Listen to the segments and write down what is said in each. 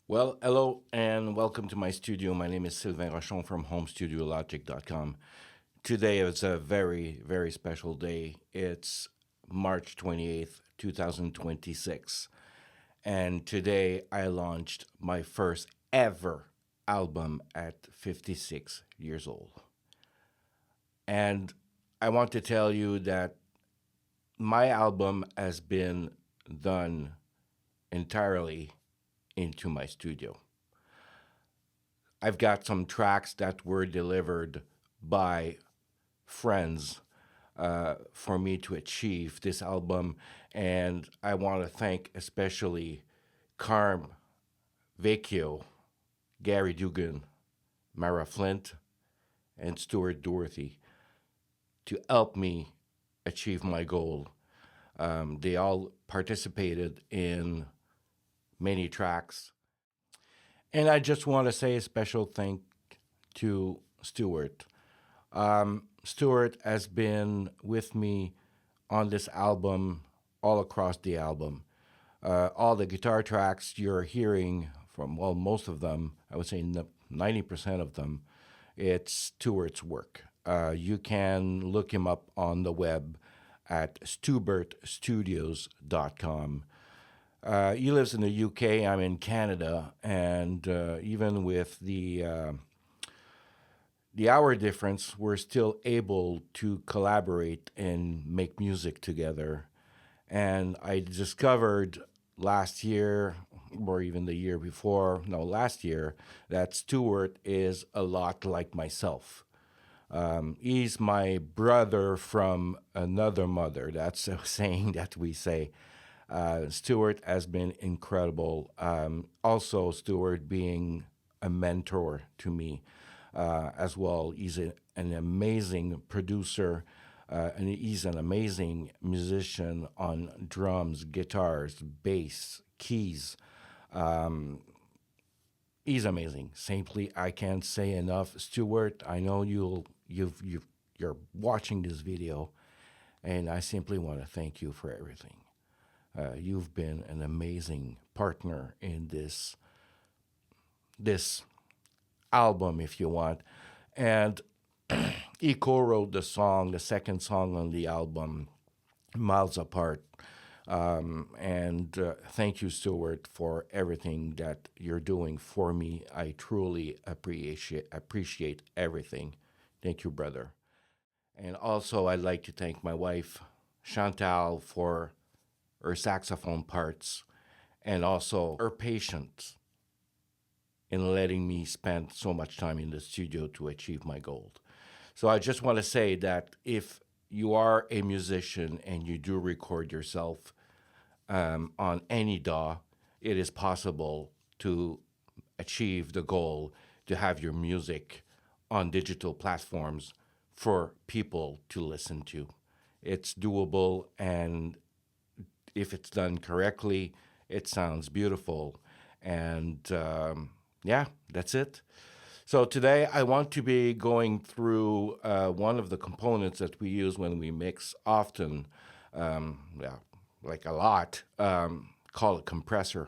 Well, hello and welcome to my studio. My name is Sylvain Rochon from homestudiologic.com. Today is a very, very special day. It's March 28th, 2026. And today I launched my first ever album at 56 years old. And I want to tell you that my album has been done entirely into my studio. I've got some tracks that were delivered by friends for me to achieve this album. And I want to thank especially Carm Vecchio, Gary Dugan, Mara Flint, and Stuart Dorothy to help me achieve my goal. They all participated in many tracks. And I just want to say a special thank to Stuart. Stuart has been with me on this album, all across the album. All the guitar tracks you're hearing from, well, most of them, I would say 90% of them, it's Stuart's work. You can look him up on the web at stubertstudios.com. He lives in the UK, I'm in Canada, and even with the hour difference, we're still able to collaborate and make music together. And I discovered last year, or even the year before, no, last year, that Stuart is a lot like myself. He's my brother from another mother. That's a saying that we say. Stuart has been incredible. Also, Stuart being a mentor to me as well. He's an amazing producer, and he's an amazing musician on drums, guitars, bass, keys. Um, he's amazing. Simply, I can't say enough. Stuart, I know you're watching this video, and I simply want to thank you for everything. You've been an amazing partner in this album, if you want. And he co-wrote the song, the second song on the album, Miles Apart. And thank you, Stuart, for everything that you're doing for me. I truly appreciate everything. Thank you, brother. And also, I'd like to thank my wife, Chantal, for her saxophone parts and also her patience in letting me spend so much time in the studio to achieve my goal. So I just want to say that if you are a musician and you do record yourself on any DAW, it is possible to achieve the goal to have your music on digital platforms for people to listen to. It's doable, and if it's done correctly, it sounds beautiful. And yeah, that's it. So today I want to be going through one of the components that we use when we mix often, yeah, like a lot, called a compressor.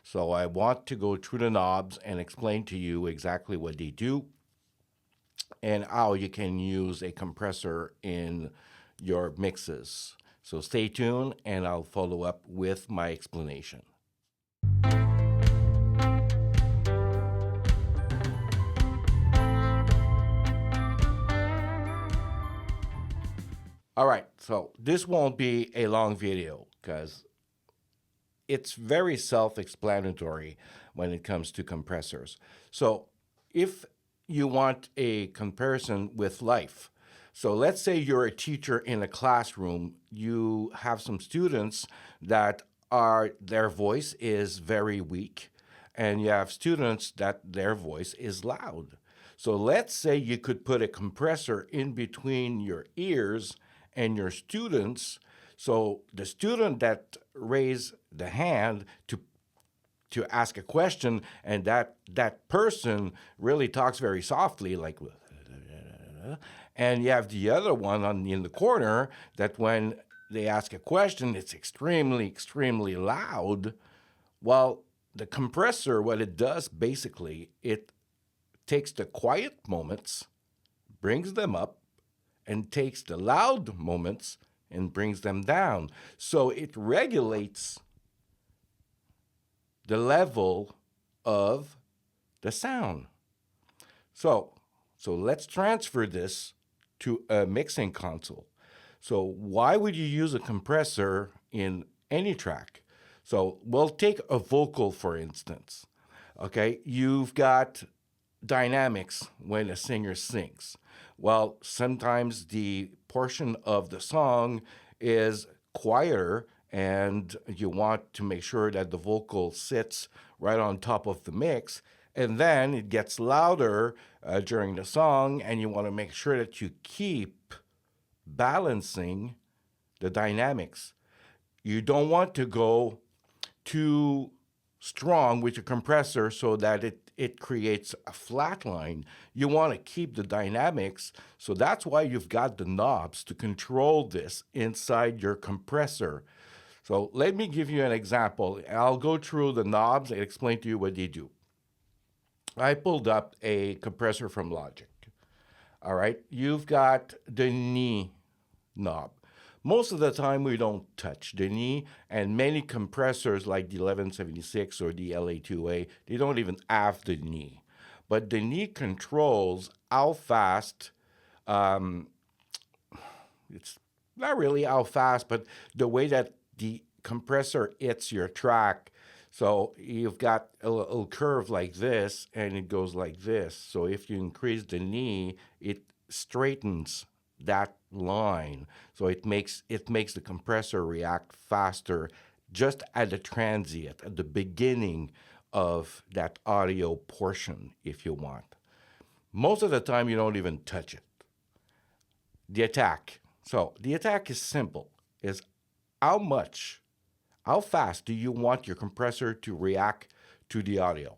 So I want to go through the knobs and explain to you exactly what they do and how you can use a compressor in your mixes. So stay tuned and I'll follow up with my explanation. All right, so this won't be a long video because it's very self explanatory when it comes to compressors. So, if you want a comparison with life, so let's say you're a teacher in a classroom, you have some students that are their voice is very weak, and you have students that their voice is loud. So let's say you could put a compressor in between your ears and your students. So the student that raised the hand to ask a question, and that person really talks very softly, like, and you have the other one in the corner that when they ask a question, it's extremely, extremely loud. Well, the compressor, what it does basically, it takes the quiet moments, brings them up, and takes the loud moments and brings them down. So it regulates the level of the sound. So, so let's transfer this to a mixing console. So why would you use a compressor in any track? So we'll take a vocal, for instance. Okay, you've got dynamics when a singer sings. Well, sometimes the portion of the song is quieter and you want to make sure that the vocal sits right on top of the mix. And then it gets louder during the song, and you want to make sure that you keep balancing the dynamics. You don't want to go too strong with your compressor so that it creates a flat line. You want to keep the dynamics. So that's why you've got the knobs to control this inside your compressor. So let me give you an example. I'll go through the knobs and explain to you what they do. I pulled up a compressor from Logic. All right, you've got the knee knob. Most of the time, we don't touch the knee, and many compressors like the 1176 or the LA2A, they don't even have the knee. But the knee controls how fast, it's not really how fast, but the way that the compressor hits your track. So you've got a little curve like this, and it goes like this. So if you increase the knee, it straightens that line. So it makes the compressor react faster just at the transient, at the beginning of that audio portion, if you want. Most of the time, you don't even touch it. The attack. So the attack is simple. Is how fast do you want your compressor to react to the audio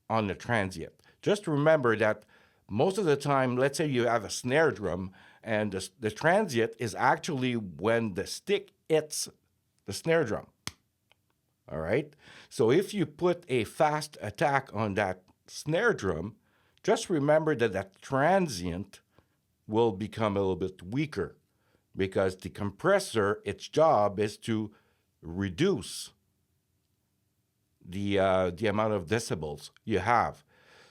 on the transient? Just remember that most of the time, let's say you have a snare drum, and the transient is actually when the stick hits the snare drum. All right? So if you put a fast attack on that snare drum, just remember that that transient will become a little bit weaker because the compressor, its job is to reduce the amount of decibels you have.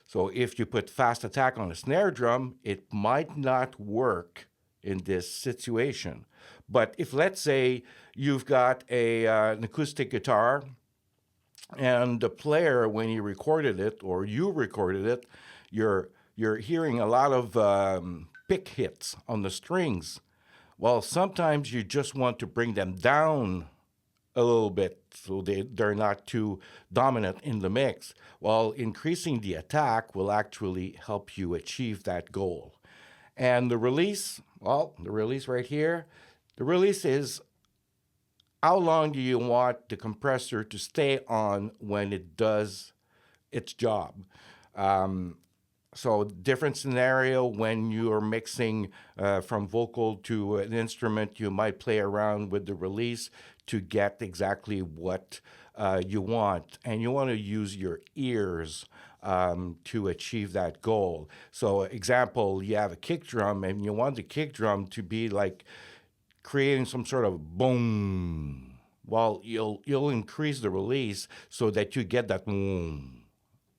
So if you put fast attack on a snare drum, it might not work in this situation. But if, let's say, you've got an acoustic guitar, and the player, when he recorded it or you recorded it, you're hearing a lot of pick hits on the strings. Well, sometimes you just want to bring them down a little bit so they're not too dominant in the mix. While increasing the attack will actually help you achieve that goal. And the release, well, the release right here, the release is how long do you want the compressor to stay on when it does its job? So different scenario when you are mixing from vocal to an instrument, you might play around with the release to get exactly what you want. And you want to use your ears to achieve that goal. So example, you have a kick drum and you want the kick drum to be like creating some sort of boom. Well, you'll increase the release so that you get that boom,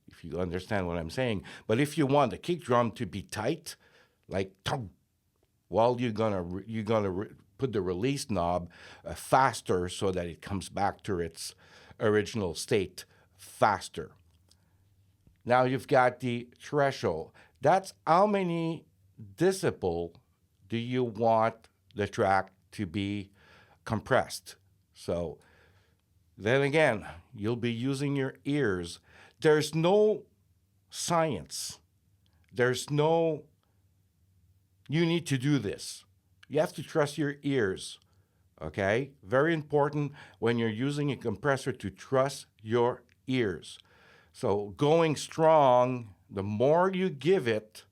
if you understand what I'm saying. But if you want the kick drum to be tight, like tung, well, you're gonna put the release knob faster so that it comes back to its original state faster. Now you've got the threshold. That's how many decibel do you want the track to be compressed. So then again, you'll be using your ears. There's no science. There's no, you need to do this. You have to trust your ears, okay? Very important when you're using a compressor to trust your ears. So going strong, the more you give it,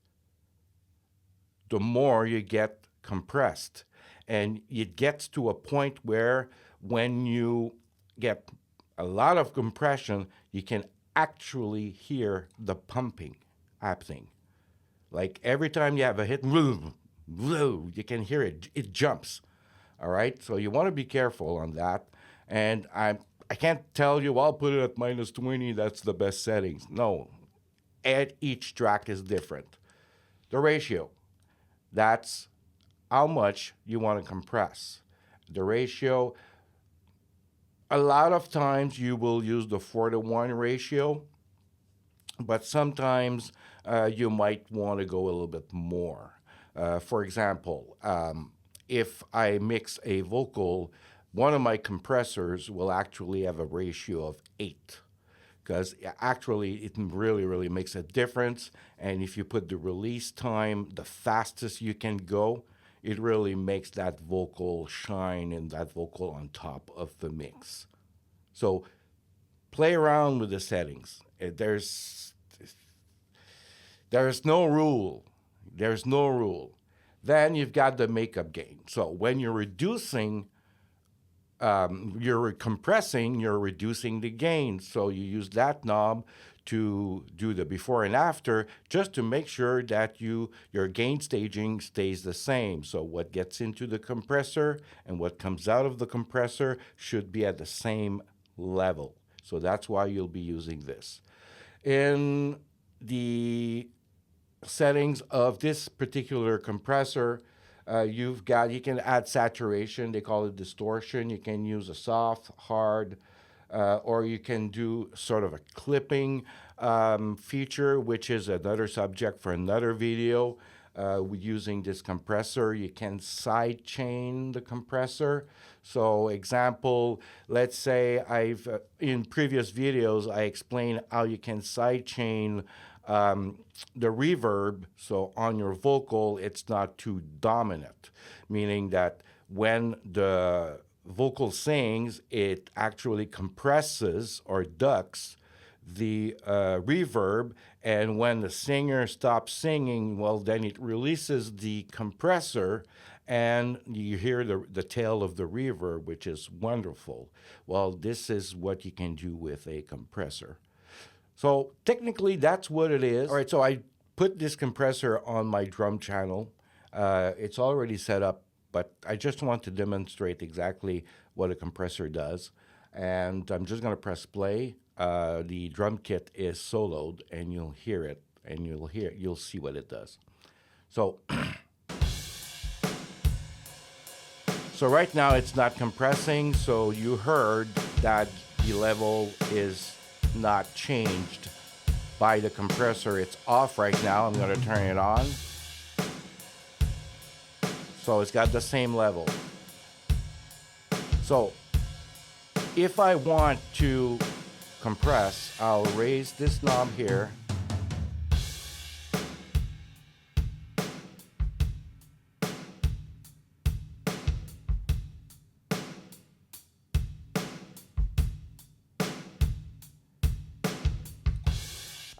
the more you get compressed. And it gets to a point where when you get a lot of compression, you can actually hear the pumping happening. Like every time you have a hit, you can hear it. It jumps. All right. So you want to be careful on that. And I can't tell you, well, I'll put it at -20. That's the best settings. No, each track is different. The ratio, that's how much you want to compress. The ratio, a lot of times you will use the 4-to-1 ratio, but sometimes you might want to go a little bit more. For example, if I mix a vocal, one of my compressors will actually have a ratio of 8 because actually it really, really makes a difference. And if you put the release time, the fastest you can go, it really makes that vocal shine and that vocal on top of the mix. So play around with the settings. There's no rule. There's no rule. Then you've got the makeup gain. So when you're reducing, you're compressing, you're reducing the gain. So you use that knob to do the before and after, just to make sure that your gain staging stays the same. So what gets into the compressor and what comes out of the compressor should be at the same level. So that's why you'll be using this. In the settings of this particular compressor, you can add saturation. They call it distortion. You can use a soft, hard, or you can do sort of a clipping feature, which is another subject for another video. Using this compressor, you can side chain the compressor. So example, let's say in previous videos, I explained how you can side chain the reverb, so on your vocal, it's not too dominant, meaning that when the vocal sings, it actually compresses or ducks the reverb, and when the singer stops singing, well, then it releases the compressor, and you hear the tail of the reverb, which is wonderful. Well, this is what you can do with a compressor. So technically, that's what it is. All right, so I put this compressor on my drum channel. It's already set up, but I just want to demonstrate exactly what a compressor does. And I'm just going to press play. The drum kit is soloed, and you'll hear it, and you'll see what it does. So, so right now it's not compressing. So you heard that the level is not changed by the compressor. It's off right now. I'm going to turn it on. So it's got the same level. So if I want to compress, I'll raise this knob here.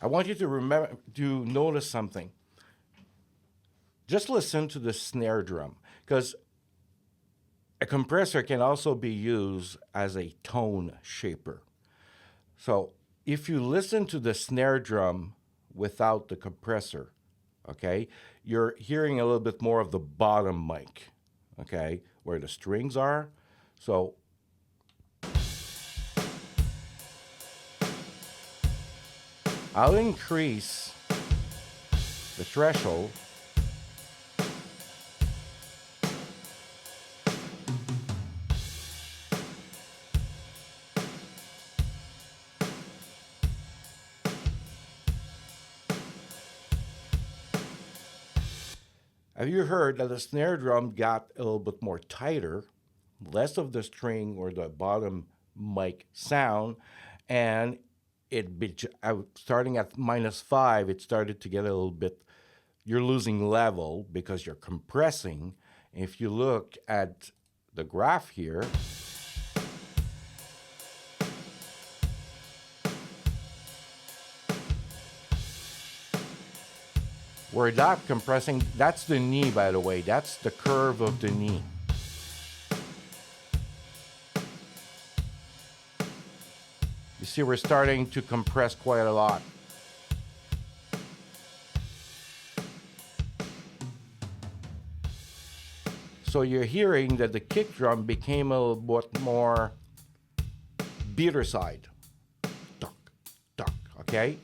I want you to remember to notice something. Just listen to the snare drum, because a compressor can also be used as a tone shaper. So if you listen to the snare drum without the compressor, okay, you're hearing a little bit more of the bottom mic, okay, where the strings are. So I'll increase the threshold. Have you heard that the snare drum got a little bit more tighter, less of the string or the bottom mic sound, and starting at -5, it started to get a little bit, you're losing level because you're compressing. If you look at the graph here, we're not compressing. That's the knee, by the way. That's the curve of the knee. You see, we're starting to compress quite a lot. So you're hearing that the kick drum became a little bit more beater side. Duck, duck, okay?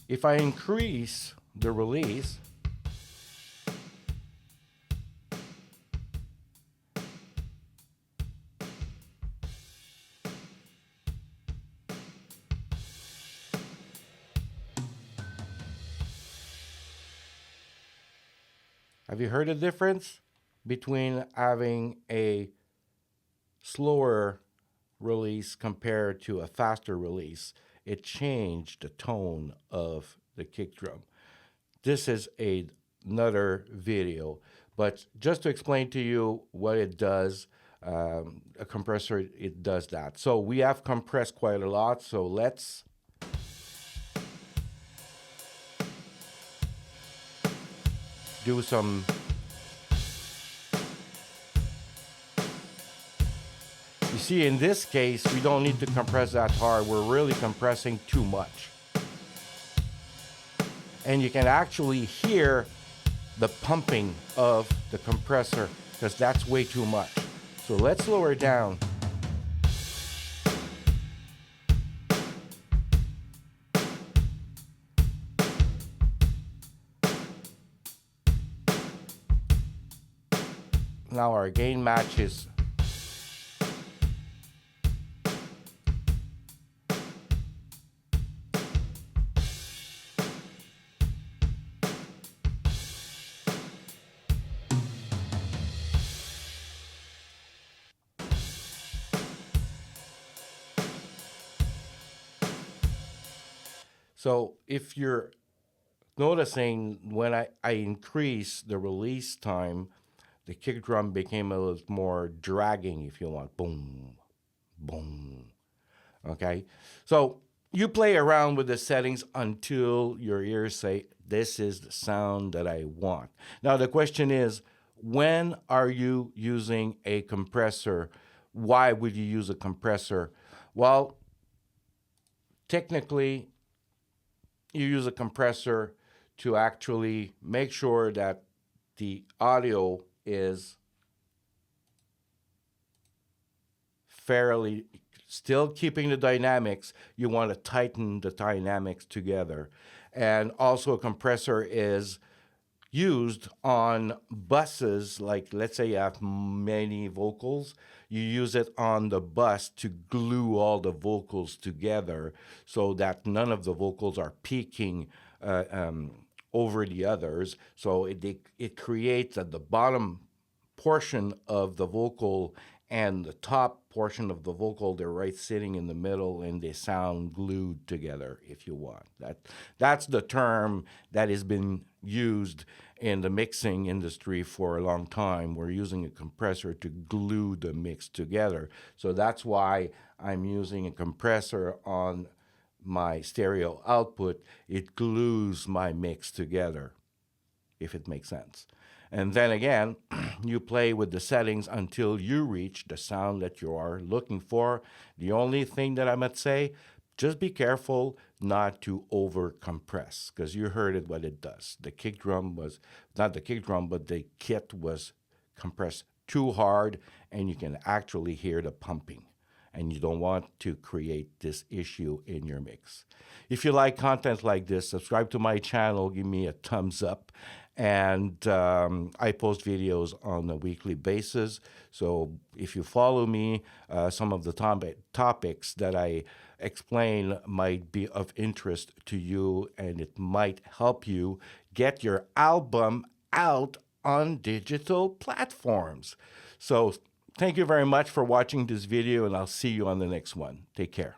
If I increase the release, have you heard the difference between having a slower release compared to a faster release? It changed the tone of the kick drum. This is another video, but just to explain to you what it does, a compressor, it does that. So we have compressed quite a lot, so let's do some. You see, in this case, we don't need to compress that hard. We're really compressing too much. And you can actually hear the pumping of the compressor because that's way too much. So let's lower it down. Now our gain matches. So if you're noticing, when I increase the release time, the kick drum became a little more dragging, if you want. Boom, boom. Okay? So you play around with the settings until your ears say, this is the sound that I want. Now, the question is, when are you using a compressor? Why would you use a compressor? Well, technically, you use a compressor to actually make sure that the audio is fairly, still keeping the dynamics. You want to tighten the dynamics together. And also a compressor is used on buses, like let's say you have many vocals, you use it on the bus to glue all the vocals together so that none of the vocals are peaking over the others. So it creates at the bottom portion of the vocal and the top portion of the vocal, they're right sitting in the middle and they sound glued together, if you want. That's the term that has been used in the mixing industry for a long time. We're using a compressor to glue the mix together. So that's why I'm using a compressor on my stereo output. It glues my mix together, if it makes sense. And then again, you play with the settings until you reach the sound that you are looking for. The only thing that I must say, just be careful not to over compress, because you heard it, what it does. The kick drum was, not the kick drum, but the kit was compressed too hard, and you can actually hear the pumping. And you don't want to create this issue in your mix. If you like content like this, subscribe to my channel, give me a thumbs up. And I post videos on a weekly basis. So if you follow me, some of the topics that I explain might be of interest to you, and it might help you get your album out on digital platforms. So thank you very much for watching this video, and I'll see you on the next one. Take care.